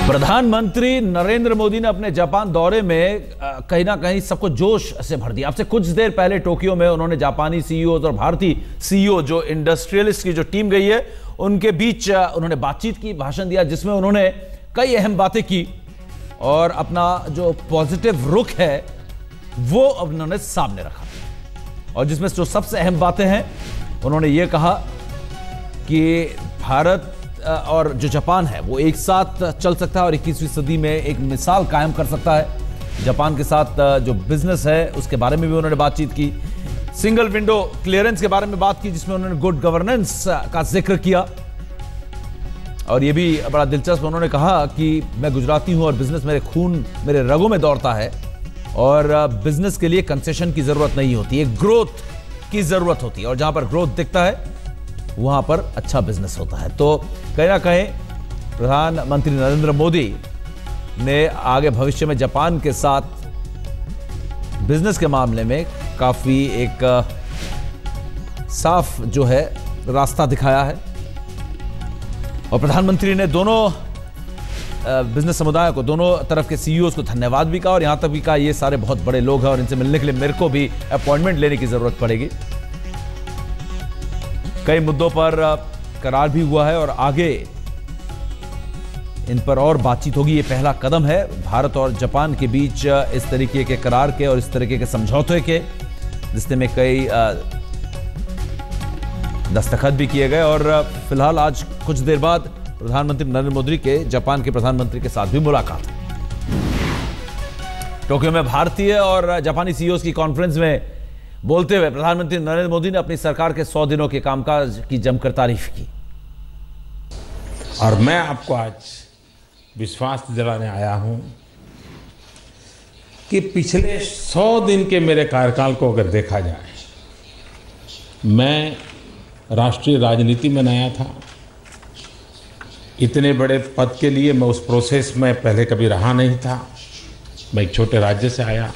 प्रधानमंत्री नरेंद्र मोदी ने अपने जापान दौरे में कहीं ना कहीं सबको जोश से भर दिया। अब से कुछ देर पहले टोक्यो में उन्होंने जापानी सीईओ और भारतीय सीईओ जो इंडस्ट्रियलिस्ट की जो टीम गई है उनके बीच उन्होंने बातचीत की, भाषण दिया, जिसमें उन्होंने कई अहम बातें की और अपना जो पॉजिटिव रुख है वो अब उन्होंने सामने रखा। और जिसमें जो सबसे अहम बातें हैं, उन्होंने ये कहा कि भारत और जो जापान है वो एक साथ चल सकता है और 21वीं सदी में एक मिसाल कायम कर सकता है। जापान के साथ जो बिजनेस है उसके बारे में भी उन्होंने बातचीत की। सिंगल विंडो क्लियरेंस के बारे में बात की, जिसमें उन्होंने गुड गवर्नेंस का जिक्र किया। और ये भी बड़ा दिलचस्प, उन्होंने कहा कि मैं गुजराती हूं और बिजनेस मेरे खून मेरे रगों में दौड़ता है और बिजनेस के लिए कंसेशन की जरूरत नहीं होती है, ग्रोथ की जरूरत होती है और जहां पर ग्रोथ दिखता है वहां पर अच्छा बिजनेस होता है। तो कहीं ना कहीं प्रधानमंत्री नरेंद्र मोदी ने आगे भविष्य में जापान के साथ बिजनेस के मामले में काफी एक साफ जो है रास्ता दिखाया है। और प्रधानमंत्री ने दोनों बिजनेस समुदाय को, दोनों तरफ के सीईओज को धन्यवाद भी कहा और यहां तक भी कहा ये सारे बहुत बड़े लोग हैं और इनसे मिलने के लिए मेरे को भी अपॉइंटमेंट लेने की जरूरत पड़ेगी। कई मुद्दों पर करार भी हुआ है और आगे इन पर और बातचीत होगी। ये पहला कदम है भारत और जापान के बीच इस तरीके के करार के और इस तरीके के समझौते के, जिसमें में कई दस्तखत भी किए गए। और फिलहाल आज कुछ देर बाद प्रधानमंत्री नरेंद्र मोदी के जापान के प्रधानमंत्री के साथ भी मुलाकात। टोक्यो में भारतीय और जापानी सीईओज की कॉन्फ्रेंस में बोलते हुए प्रधानमंत्री नरेंद्र मोदी ने अपनी सरकार के 100 दिनों के कामकाज की जमकर तारीफ की। और मैं आपको आज विश्वास दिलाने आया हूं कि पिछले 100 दिन के मेरे कार्यकाल को अगर देखा जाए, मैं राष्ट्रीय राजनीति में नया था। इतने बड़े पद के लिए मैं उस प्रोसेस में पहले कभी रहा नहीं था। मैं एक छोटे राज्य से आया।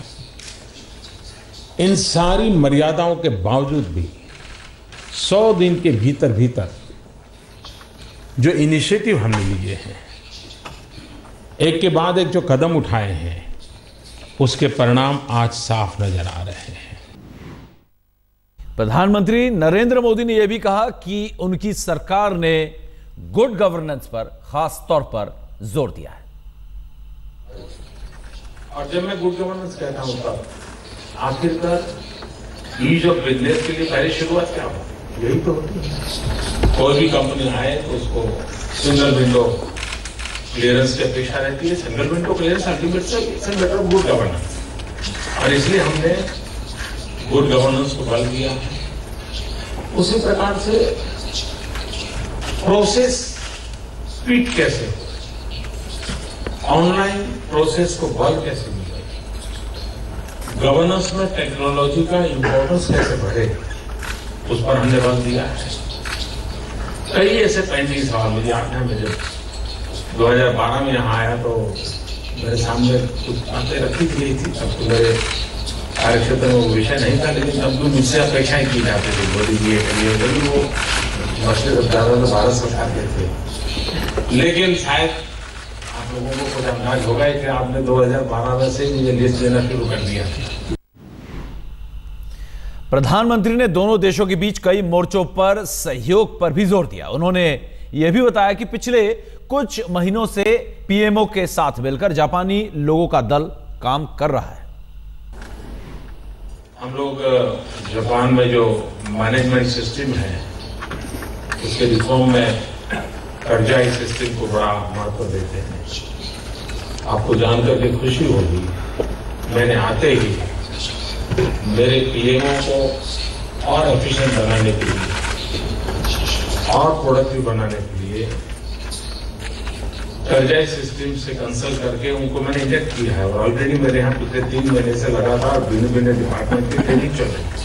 इन सारी मर्यादाओं के बावजूद भी 100 दिन के भीतर भीतर जो इनिशिएटिव हमने लिए हैं, एक के बाद एक जो कदम उठाए हैं, उसके परिणाम आज साफ नजर आ रहे हैं। प्रधानमंत्री नरेंद्र मोदी ने यह भी कहा कि उनकी सरकार ने गुड गवर्नेंस पर खास तौर पर जोर दिया है। और जब मैं गुड गवर्नेंस कहता हूं तब आखिरकार ईज ऑफ बिजनेस के लिए पहली शुरुआत क्या हो, यही तो होती है। कोई भी कंपनी आए तो उसको सिंगल विंडो क्लियरेंस की अपेक्षा रहती है। Single window clearance ultimately matter of good governance, और इसलिए हमने गुड गवर्नेंस को बल दिया। उसी प्रकार से प्रोसेस स्पीड कैसे हो, ऑनलाइन प्रोसेस को बल कैसे मिले, गवर्नेंस में टेक्नोलॉजी का इंपॉर्टेंस कैसे बढ़े, उस पर हमने बल दिया है। कई ऐसे पेंडिंग सवाल मुझे याद है। मैं जब 2012 में यहाँ आया तो मेरे सामने कुछ बातें रखी गई थी। तब तो मेरे कार्यक्षेत्र में वो विषय नहीं था, लेकिन तब भी मुझसे अपेक्षाएं की जाती थी, मोदी जी ये करिए, जब वो मसले तो भारत सरकार के थे। लेकिन शायद आप लोगों को कुछ अंदाज होगा कि आपने 2012 में से मुझे लिस्ट देना शुरू कर दिया। प्रधानमंत्री ने दोनों देशों के बीच कई मोर्चों पर सहयोग पर भी जोर दिया। उन्होंने यह भी बताया कि पिछले कुछ महीनों से पीएमओ के साथ मिलकर जापानी लोगों का दल काम कर रहा है। हम लोग जापान में जो मैनेजमेंट सिस्टम है उसके रिफॉर्म में कर्जाई सिस्टम को बड़ा महत्व देते हैं। आपको जानकर के खुशी होगी, मैंने आते ही मेरे पीएमओ को और एफिशिएंट बनाने के लिए और प्रोडक्टिव बनाने के लिए कर्जाई सिस्टम से कंसल्ट करके उनको मैंने इंजेक्ट किया है। और ऑलरेडी मेरे यहाँ पिछले 3 महीने से लगातार भिन्न भिन्न डिपार्टमेंट की ट्रेनिंग चल रही है।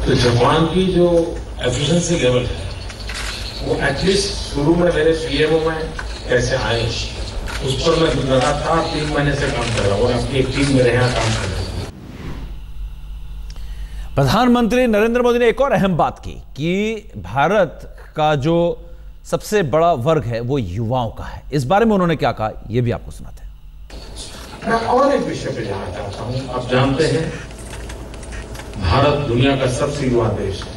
तो जापान की जो एफिशिएंसी लेवल है वो एटलीस्ट शुरू में मेरे पीएमओ में कैसे आए, उस पर मैं लगातार 3 महीने से काम कर रहा हूँ और अपनी एक टीम मेरे यहाँ काम कर रही है। प्रधानमंत्री नरेंद्र मोदी ने एक और अहम बात की कि भारत का जो सबसे बड़ा वर्ग है वो युवाओं का है। इस बारे में उन्होंने क्या कहा, यह भी आपको सुनाते हैं। मैं और एक विषय पे जाना चाहता हूं। आप जानते हैं भारत दुनिया का सबसे युवा देश है।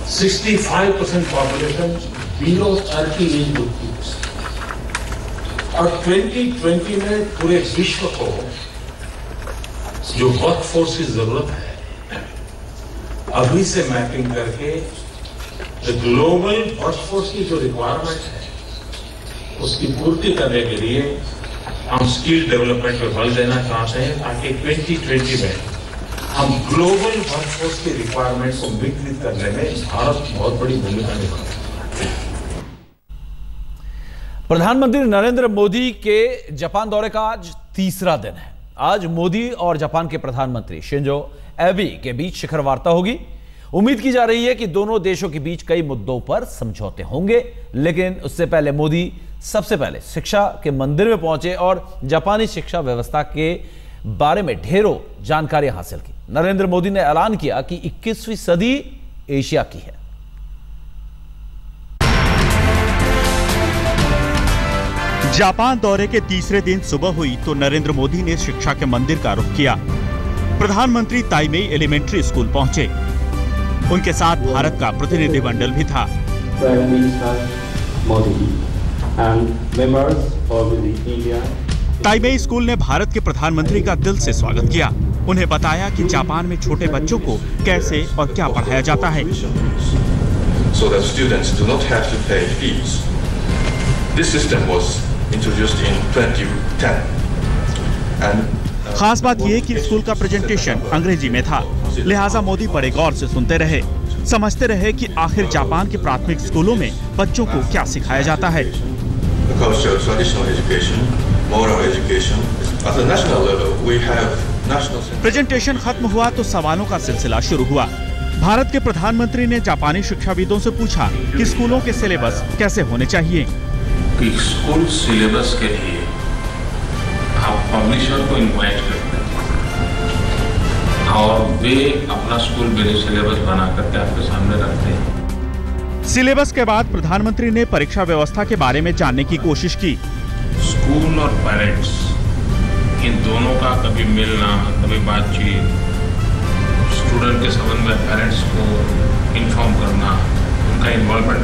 65% पॉपुलेशन बिलो 30 एज ग्रुप की, और 2020 में पूरे विश्व को जो वर्कफोर्स की जरूरत है, अभी से मैपिंग करके ग्लोबल वर्कफोर्स की जो रिक्वायरमेंट है उसकी पूर्ति करने के लिए हम स्किल डेवलपमेंट पर बल देना चाहते हैं, ताकि 2020 में हम ग्लोबल वर्कफोर्स की रिक्वायरमेंट को विकसित करने में भारत बहुत बड़ी भूमिका निभाएगा। प्रधानमंत्री नरेंद्र मोदी के जापान दौरे का आज तीसरा दिन है। आज मोदी और जापान के प्रधानमंत्री शिंजो एबे के बीच शिखर वार्ता होगी। उम्मीद की जा रही है कि दोनों देशों के बीच कई मुद्दों पर समझौते होंगे, लेकिन उससे पहले मोदी सबसे पहले शिक्षा के मंदिर में पहुंचे और जापानी शिक्षा व्यवस्था के बारे में ढेरों जानकारी हासिल की। नरेंद्र मोदी ने ऐलान किया कि 21वीं सदी एशिया की है। जापान दौरे के तीसरे दिन सुबह हुई तो नरेंद्र मोदी ने शिक्षा के मंदिर का रुख किया। प्रधानमंत्री ताइमेई एलिमेंट्री स्कूल पहुंचे। उनके साथ भारत का प्रतिनिधिमंडल भी था। ताइमेई स्कूल ने भारत के प्रधानमंत्री का दिल से स्वागत किया। उन्हें बताया कि जापान में छोटे बच्चों को कैसे और क्या पढ़ाया जाता है। So that students do not have to pay fees. This system was introduced in 2010. खास बात यह कि स्कूल का प्रेजेंटेशन अंग्रेजी में था, लिहाजा मोदी बड़े गौर से सुनते रहे, समझते रहे कि आखिर जापान के प्राथमिक स्कूलों में बच्चों को क्या सिखाया जाता है। प्रेजेंटेशन खत्म हुआ तो सवालों का सिलसिला शुरू हुआ। भारत के प्रधानमंत्री ने जापानी शिक्षाविदों से पूछा कि स्कूलों के सिलेबस कैसे होने चाहिए। कि स्कूल सिलेबस के लिए आप पब्लिशर को इनवाइट करते हैं और वे अपना स्कूल बेस्ड सिलेबस बना करके आपके सामने रखते हैं। सिलेबस के बाद प्रधानमंत्री ने परीक्षा व्यवस्था के बारे में जानने की कोशिश की। स्कूल और पेरेंट्स इन दोनों का कभी मिलना, कभी बातचीत, स्टूडेंट के संबंध में पेरेंट्स को इन्फॉर्म करना, उनका इन्वॉल्वमेंट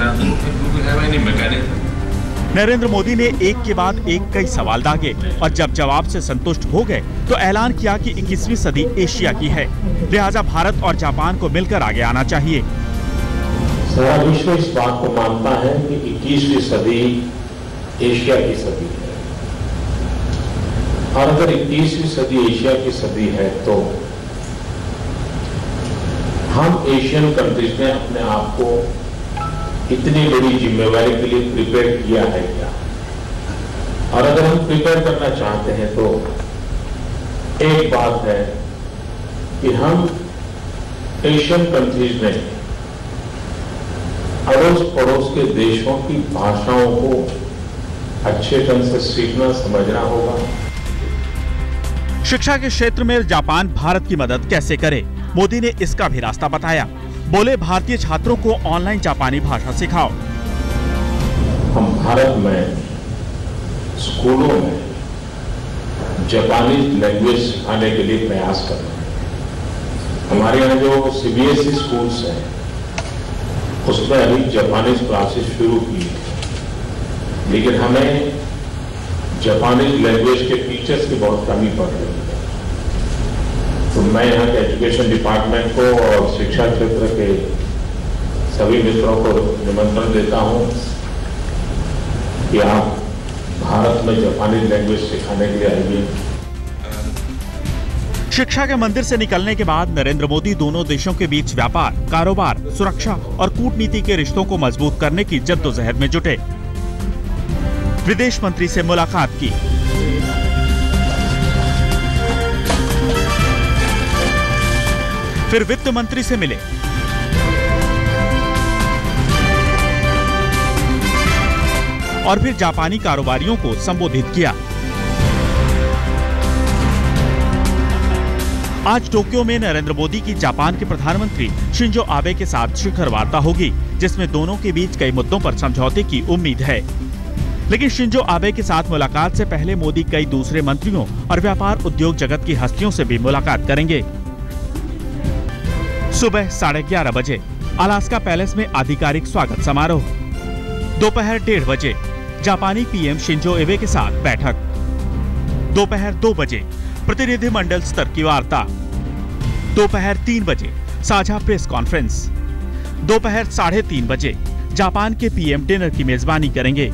मैकेनिज्म। नरेंद्र मोदी ने एक के बाद एक कई सवाल दागे और जब जवाब से संतुष्ट हो गए तो ऐलान किया कि 21वीं सदी एशिया की है, लिहाजा भारत और जापान को मिलकर आगे आना चाहिए। सारा विश्व इस बात को मानता है कि 21वीं सदी एशिया की सदी है, और अगर 21वीं सदी एशिया की सदी है तो हम एशियन कंट्रीज ने अपने आप को इतनी बड़ी जिम्मेवारी के लिए प्रिपेयर किया है क्या? और अगर हम प्रिपेयर करना चाहते हैं तो एक बात है कि हम एशियन कंट्रीज में अड़ोस पड़ोस के देशों की भाषाओं को अच्छे ढंग से सीखना समझना होगा। शिक्षा के क्षेत्र में जापान भारत की मदद कैसे करे, मोदी ने इसका भी रास्ता बताया। बोले, भारतीय छात्रों को ऑनलाइन जापानी भाषा सिखाओ। हम भारत में स्कूलों में जापानी लैंग्वेज सिखाने के लिए प्रयास कर रहे हैं। हमारे यहाँ जो सीबीएसई स्कूल्स हैं उसमें अभी जापानी क्लासेस शुरू की है, लेकिन हमें जापानी लैंग्वेज के टीचर्स की बहुत कमी पड़ रही है। तो मैं यहाँ के एजुकेशन डिपार्टमेंट को और शिक्षा क्षेत्र के सभी मित्रों को निमंत्रण देता हूँ कि आप भारत में जापानी लैंग्वेज सिखाने के लिए आइए। शिक्षा के मंदिर से निकलने के बाद नरेंद्र मोदी दोनों देशों के बीच व्यापार, कारोबार, सुरक्षा और कूटनीति के रिश्तों को मजबूत करने की जद्दोजहद में जुटे। विदेश मंत्री से मुलाकात की। फिर वित्त मंत्री से मिले। और फिर जापानी कारोबारियों को संबोधित किया। आज टोक्यो में नरेंद्र मोदी की जापान के प्रधानमंत्री शिंजो आबे के साथ शिखर वार्ता होगी, जिसमें दोनों के बीच कई मुद्दों पर समझौते की उम्मीद है। लेकिन शिंजो आबे के साथ मुलाकात से पहले मोदी कई दूसरे मंत्रियों और व्यापार उद्योग जगत की हस्तियों से भी मुलाकात करेंगे। सुबह 11:30 बजे अलास्का पैलेस में आधिकारिक स्वागत समारोह। दोपहर 1:30 बजे जापानी पीएम शिंजो एबे के साथ बैठक। दोपहर 2 बजे प्रतिनिधिमंडल स्तर की वार्ता। दोपहर 3 बजे साझा प्रेस कॉन्फ्रेंस। दोपहर 3:30 बजे जापान के पीएम डिनर की मेजबानी करेंगे।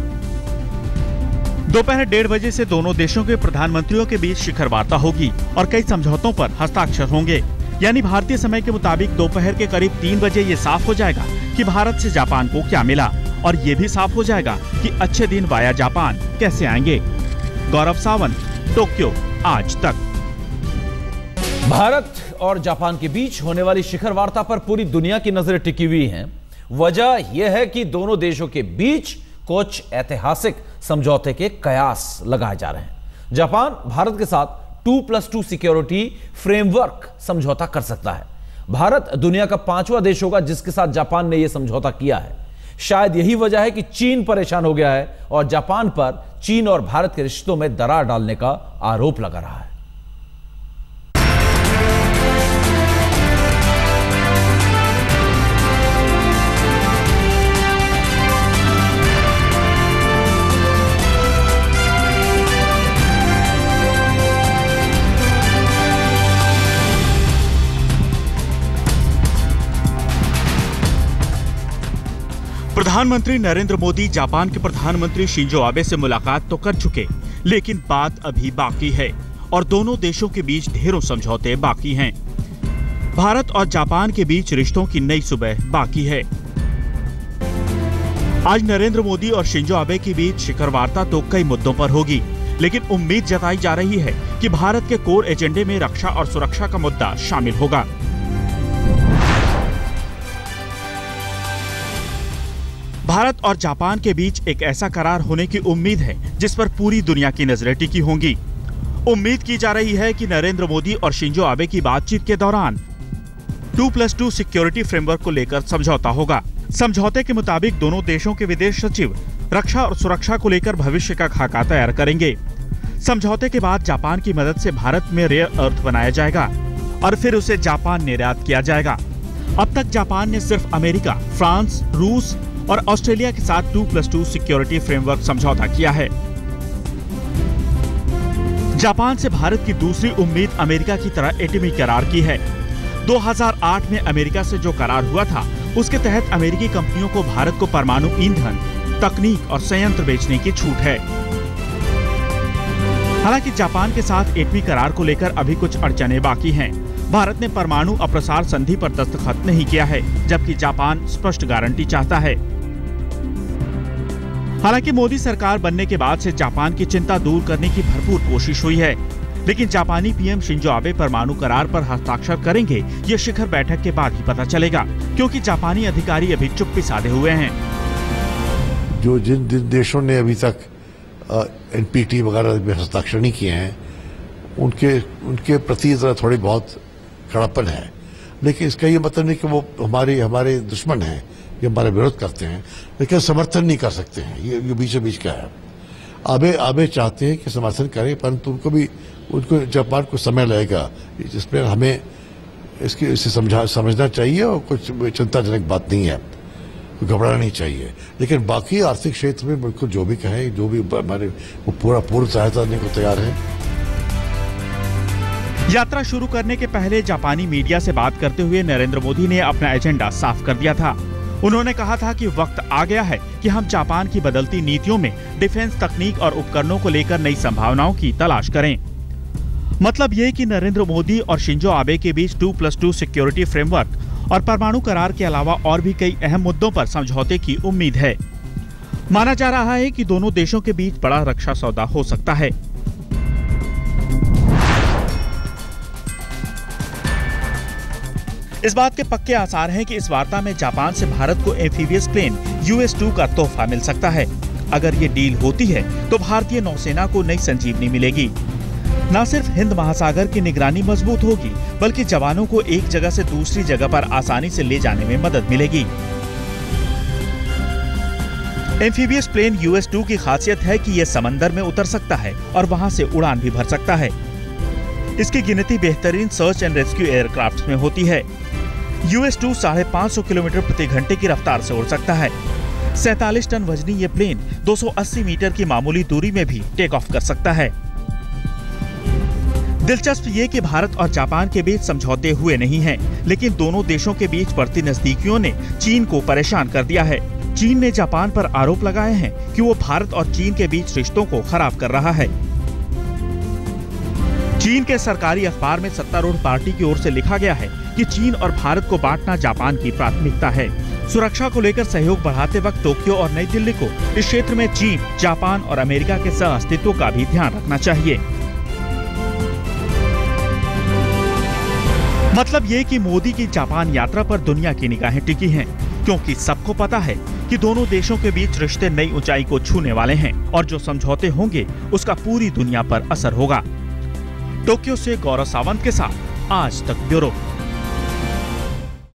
दोपहर 1:30 बजे से दोनों देशों के प्रधानमंत्रियों के बीच शिखर वार्ता होगी और कई समझौतों पर हस्ताक्षर होंगे। यानी भारतीय समय के मुताबिक दोपहर के करीब 3 बजे ये साफ हो जाएगा कि भारत से जापान को क्या मिला, और ये भी साफ हो जाएगा कि अच्छे दिन वाया जापान कैसे आएंगे। गौरव सावंत, टोक्यो, आज तक। भारत और जापान के बीच होने वाली शिखर वार्ता पर पूरी दुनिया की नजरें टिकी हुई हैं। वजह यह है कि दोनों देशों के बीच कुछ ऐतिहासिक समझौते के कयास लगाए जा रहे हैं। जापान भारत के साथ 2+2 सिक्योरिटी फ्रेमवर्क समझौता कर सकता है। भारत दुनिया का 5वां देश होगा जिसके साथ जापान ने यह समझौता किया है। शायद यही वजह है कि चीन परेशान हो गया है और जापान पर चीन और भारत के रिश्तों में दरार डालने का आरोप लगा रहा है। प्रधानमंत्री नरेंद्र मोदी जापान के प्रधानमंत्री शिंजो आबे से मुलाकात तो कर चुके, लेकिन बात अभी बाकी है और दोनों देशों के बीच ढेरों समझौते बाकी हैं। भारत और जापान के बीच रिश्तों की नई सुबह बाकी है। आज नरेंद्र मोदी और शिंजो आबे के बीच शिखर वार्ता तो कई मुद्दों पर होगी, लेकिन उम्मीद जताई जा रही है कि भारत के कोर एजेंडे में रक्षा और सुरक्षा का मुद्दा शामिल होगा। भारत और जापान के बीच एक ऐसा करार होने की उम्मीद है जिस पर पूरी दुनिया की नजरें टिकी होंगी। उम्मीद की जा रही है कि नरेंद्र मोदी और शिंजो आबे की बातचीत के दौरान 2+2 सिक्योरिटी फ्रेमवर्क को लेकर समझौता होगा। समझौते के मुताबिक दोनों देशों के विदेश सचिव रक्षा और सुरक्षा को लेकर भविष्य का खाका तैयार करेंगे। समझौते के बाद जापान की मदद से भारत में रेयर अर्थ बनाया जाएगा और फिर उसे जापान निर्यात किया जाएगा। अब तक जापान ने सिर्फ अमेरिका, फ्रांस, रूस और ऑस्ट्रेलिया के साथ 2+2 सिक्योरिटी फ्रेमवर्क समझौता किया है। जापान से भारत की दूसरी उम्मीद अमेरिका की तरह एटमी करार की है। 2008 में अमेरिका से जो करार हुआ था उसके तहत अमेरिकी कंपनियों को भारत को परमाणु ईंधन, तकनीक और संयंत्र बेचने की छूट है। हालांकि जापान के साथ एटमी करार को लेकर अभी कुछ अड़चनें बाकी हैं। भारत ने परमाणु अप्रसार संधि पर दस्तखत नहीं किया है, जबकि जापान स्पष्ट गारंटी चाहता है। हालांकि मोदी सरकार बनने के बाद से जापान की चिंता दूर करने की भरपूर कोशिश हुई है, लेकिन जापानी पीएम शिंजो आबे परमाणु करार पर हस्ताक्षर करेंगे ये शिखर बैठक के बाद ही पता चलेगा, क्योंकि जापानी अधिकारी अभी चुप्पी साधे हुए हैं। जो जिन देशों ने अभी तक एनपीटी वगैरह में हस्ताक्षर नहीं किए हैं उनके प्रति थोड़ी बहुत कड़ापन है, लेकिन इसका ये मतलब नहीं कि वो हमारे दुश्मन हैं, ये हमारा विरोध करते हैं, लेकिन समर्थन नहीं कर सकते हैं। ये बीचों बीच का है। आबे चाहते हैं कि समर्थन करें, परंतु उनको जापान को समय लगेगा, जिसमें हमें इसे समझना चाहिए और कुछ चिंताजनक बात नहीं है, घबराना नहीं चाहिए। लेकिन बाकी आर्थिक क्षेत्र में बिल्कुल जो भी कहें, जो भी हमारे वो पूर्ण सहायता देने को तैयार है। यात्रा शुरू करने के पहले जापानी मीडिया से बात करते हुए नरेंद्र मोदी ने अपना एजेंडा साफ कर दिया था। उन्होंने कहा था कि वक्त आ गया है कि हम जापान की बदलती नीतियों में डिफेंस तकनीक और उपकरणों को लेकर नई संभावनाओं की तलाश करें। मतलब ये कि नरेंद्र मोदी और शिंजो आबे के बीच 2+2 सिक्योरिटी फ्रेमवर्क और परमाणु करार के अलावा और भी कई अहम मुद्दों पर समझौते की उम्मीद है। माना जा रहा है कि दोनों देशों के बीच बड़ा रक्षा सौदा हो सकता है। इस बात के पक्के आसार हैं कि इस वार्ता में जापान से भारत को एम्फीबियस प्लेन US-2 का तोहफा मिल सकता है। अगर ये डील होती है तो भारतीय नौसेना को नई संजीवनी मिलेगी। न सिर्फ हिंद महासागर की निगरानी मजबूत होगी, बल्कि जवानों को एक जगह से दूसरी जगह पर आसानी से ले जाने में मदद मिलेगी। एम्फीबियस प्लेन US-2 की खासियत है कि यह समंदर में उतर सकता है और वहां से उड़ान भी भर सकता है। इसकी गिनती बेहतरीन सर्च एंड रेस्क्यू एयरक्राफ्ट में होती है। US-2 550 किलोमीटर प्रति घंटे की रफ्तार से उड़ सकता है। 47 टन वजनी ये प्लेन 280 मीटर की मामूली दूरी में भी टेक ऑफ कर सकता है। दिलचस्प ये कि भारत और जापान के बीच समझौते हुए नहीं हैं, लेकिन दोनों देशों के बीच बढ़ती नजदीकियों ने चीन को परेशान कर दिया है। चीन ने जापान पर आरोप लगाए हैं कि वो भारत और चीन के बीच रिश्तों को खराब कर रहा है। चीन के सरकारी अखबार में सत्तारूढ़ पार्टी की ओर से लिखा गया है कि चीन और भारत को बांटना जापान की प्राथमिकता है। सुरक्षा को लेकर सहयोग बढ़ाते वक्त टोक्यो और नई दिल्ली को इस क्षेत्र में चीन, जापान और अमेरिका के सह अस्तित्व का भी ध्यान रखना चाहिए। मतलब ये कि मोदी की जापान यात्रा पर दुनिया की निगाहें टिकी हैं, क्योंकि सबको पता है कि दोनों देशों के बीच रिश्ते नई ऊंचाई को छूने वाले हैं और जो समझौते होंगे उसका पूरी दुनिया पर असर होगा। टोक्यो से गौरव सावंत के साथ आज तक ब्यूरो।